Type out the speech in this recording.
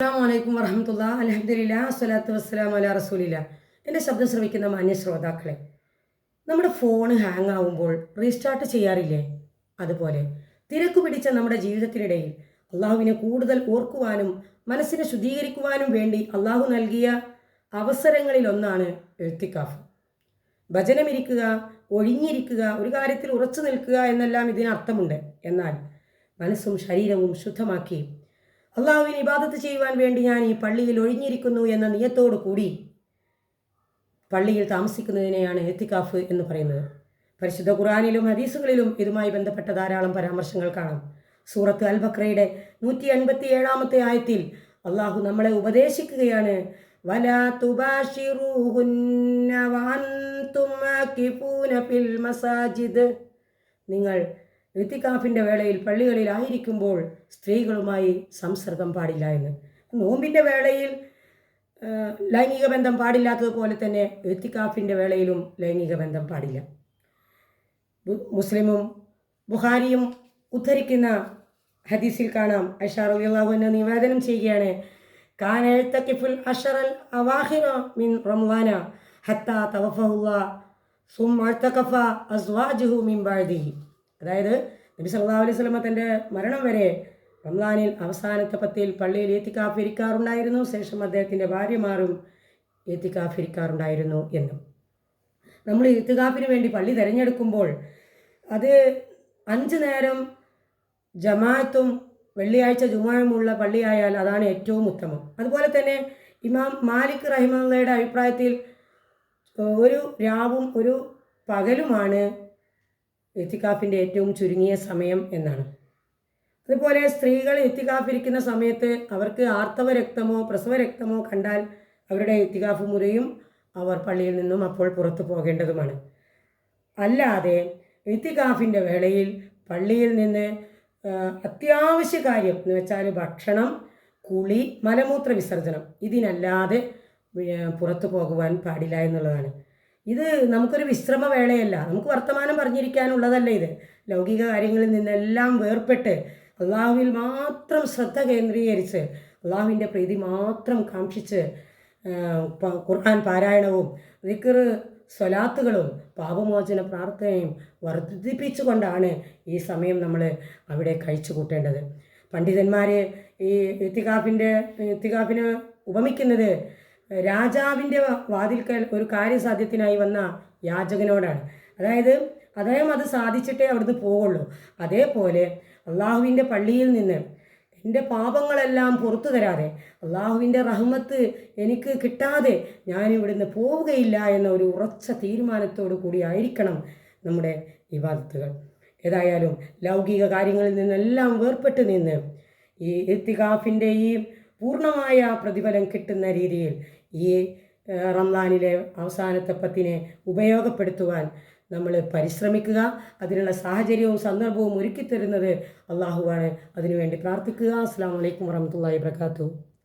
അസ്സലാമു വറഹമത്തുള്ള അൽഹംദുലില്ലാ സ്വലാത്തു വസ്സലാമു അലാ റസൂലില്ലാ. എൻ്റെ ശബ്ദം ശ്രവിക്കുന്ന മാന്യ ശ്രോതാക്കളെ, നമ്മുടെ ഫോൺ ഹാങ് ആവുമ്പോൾ റീസ്റ്റാർട്ട് ചെയ്യാറില്ലേ? അതുപോലെ തിരക്കു പിടിച്ച നമ്മുടെ ജീവിതത്തിനിടയിൽ അള്ളാഹുവിനെ കൂടുതൽ ഓർക്കുവാനും മനസ്സിനെ ശുദ്ധീകരിക്കുവാനും വേണ്ടി അള്ളാഹു നൽകിയ അവസരങ്ങളിലൊന്നാണ് എഴുത്തിക്കാഫ്. ഭജനമിരിക്കുക, ഒഴിഞ്ഞിരിക്കുക, ഒരു കാര്യത്തിൽ ഉറച്ചു നിൽക്കുക എന്നെല്ലാം ഇതിനർത്ഥമുണ്ട്. എന്നാൽ മനസ്സും ശരീരവും ശുദ്ധമാക്കി അള്ളാഹുവിന് ഇബാദത്ത് ചെയ്യുവാൻ വേണ്ടി ഞാൻ ഈ പള്ളിയിൽ ഒഴിഞ്ഞിരിക്കുന്നു എന്ന നിയത്തോടു കൂടി പള്ളിയിൽ താമസിക്കുന്നതിനെയാണ് എത്തിക്കാഫ് എന്ന് പറയുന്നത്. പരിശുദ്ധ ഖുർആനിലും ഹദീസുകളിലും ഇതുമായി ബന്ധപ്പെട്ട ധാരാളം പരാമർശങ്ങൾ കാണാം. സൂറത്ത് അൽ ബഖറയുടെ 157 ആയത്തിൽ അള്ളാഹു നമ്മളെ ഉപദേശിക്കുകയാണ്, വലാ തുബാശിറൂഹുന്ന വഅൻതും ആകിഫൂന ഫിൽ മസാജിദ്. നിങ്ങൾ ഇത്തിക്കാഫിൻ്റെ വേളയിൽ പള്ളികളിലായിരിക്കുമ്പോൾ സ്ത്രീകളുമായി സംസർഗം പാടില്ല എന്ന്. നോമ്പിൻ്റെ വേളയിൽ ലൈംഗിക ബന്ധം പാടില്ലാത്തതുപോലെ തന്നെ ഇത്തിക്കാഫിൻ്റെ വേളയിലും ലൈംഗിക ബന്ധം പാടില്ല. മുസ്ലിമും ബുഖാരിയും ഉദ്ധരിക്കുന്ന ഹദീസിൽ കാണാം, ഐഷ റളിയല്ലാഹു അൻഹ നിവേദനം ചെയ്യുകയാണ്, കാന യഅ്തഖിഫുൽ അശറൽ അവാഖിറ മിൻ റമളാന ഹത്താ തവഫഹുല്ലാഹ് സുമ്മ അഅ്തഖഫ അസ്വാജുഹു മിൻ ബഅദിഹി. അതായത് നബി സല്ലല്ലാഹു അലൈഹി വസല്ലം തൻ്റെ മരണം വരെ റംളാനിൽ അവസാനത്തെ 10 പള്ളിയിൽ ഇത്തിക്കാഫ് ഇരിക്കാറുണ്ടായിരുന്നു. ശേഷം അദ്ദേഹത്തിൻ്റെ ഭാര്യമാരും ഇത്തിക്കാഫ് ഇരിക്കാറുണ്ടായിരുന്നു എന്നും. നമ്മൾ ഇത്തിക്കാഫിന് വേണ്ടി പള്ളി തിരഞ്ഞെടുക്കുമ്പോൾ അത് 5 നേരം ജമാഅത്തും വെള്ളിയാഴ്ച ജുമുഅയുമുള്ള പള്ളിയായാൽ അതാണ് ഏറ്റവും ഉത്തമം. അതുപോലെ തന്നെ ഇമാം മാലിക് റഹിമഹുള്ളയുടെ അഭിപ്രായത്തിൽ ഒരു രാവും ഒരു പകലുമാണ് ഇത്തിക്കാഫിൻ്റെ ഏറ്റവും ചുരുങ്ങിയ സമയം എന്നാണ്. അതുപോലെ സ്ത്രീകൾ ഇത്തിക്കാഫ് ഇരിക്കുന്ന സമയത്ത് അവർക്ക് ആർത്തവ രക്തമോ പ്രസവ രക്തമോ കണ്ടാൽ അവരുടെ ഇത്തിക്കാഫ് മുറിയും അവർ പള്ളിയിൽ നിന്നും അപ്പോൾ പുറത്തു പോകേണ്ടതുമാണ്. അല്ലാതെ ഇത്തിക്കാഫിൻ്റെ വേളയിൽ പള്ളിയിൽ നിന്ന് അത്യാവശ്യ കാര്യം എന്ന് വെച്ചാൽ ഭക്ഷണം, കുളി, മലമൂത്ര വിസർജനം, ഇതിനല്ലാതെ പുറത്തു പോകുവാൻ പാടില്ല എന്നുള്ളതാണ്. ഇത് നമുക്കൊരു വിശ്രമ വേളയല്ല, നമുക്ക് വർത്തമാനം പറഞ്ഞിരിക്കാനുള്ളതല്ല. ഇത് ലൗകിക കാര്യങ്ങളിൽ നിന്നെല്ലാം വേർപെട്ട് അള്ളാഹുവിൽ മാത്രം ശ്രദ്ധ കേന്ദ്രീകരിച്ച് അള്ളാഹുവിൻ്റെ പ്രീതി മാത്രം കാക്ഷിച്ച് ഖുർആൻ പാരായണവും ദിക്ർ സ്വലാത്തുകളും പാപമോചന പ്രാർത്ഥനയും വർദ്ധിപ്പിച്ചുകൊണ്ടാണ് ഈ സമയം നമ്മൾ അവിടെ കഴിച്ചു കൂട്ടേണ്ടത്. പണ്ഡിതന്മാർ ഈ ഇത്തിക്കാഫിനെ ഉപമിക്കുന്നത് രാജാവിൻ്റെ വാതിൽക്കൽ ഒരു കാര്യസാധ്യത്തിനായി വന്ന യാചകനോടാണ്. അതായത് അദ്ദേഹം അത് സാധിച്ചിട്ടേ അവിടുന്ന് പോവുള്ളൂ. അതേപോലെ അള്ളാഹുവിൻ്റെ പള്ളിയിൽ നിന്ന് എൻ്റെ പാപങ്ങളെല്ലാം പുറത്തു തരാതെ, അള്ളാഹുവിൻ്റെ റഹ്മത്ത് എനിക്ക് കിട്ടാതെ ഞാൻ ഇവിടുന്ന് പോവുകയില്ല എന്ന ഒരു ഉറച്ച തീരുമാനത്തോടു കൂടി ആയിരിക്കണം നമ്മുടെ ഇബാദത്തുകൾ. ഏതായാലും ലൗകിക കാര്യങ്ങളിൽ നിന്നെല്ലാം വേർപെട്ട് നിന്ന് ഈ ഇത്തികാഫിൻ്റെ ഈ പൂർണ്ണമായ പ്രതിഫലം കിട്ടുന്ന രീതിയിൽ ഈ റംളാനിലെ അവസാനത്തെ 10 ഉപയോഗപ്പെടുത്തുവാൻ നമ്മൾ പരിശ്രമിക്കുക. അതിനുള്ള സാഹചര്യവും സന്ദർഭവും ഒരുക്കിത്തരുന്നത് അള്ളാഹുവാണ്. അതിനുവേണ്ടി പ്രാർത്ഥിക്കുക. അസ്സലാമു അലൈക്കും വറഹ്മത്തുള്ളാഹി വബറകാതുഹു.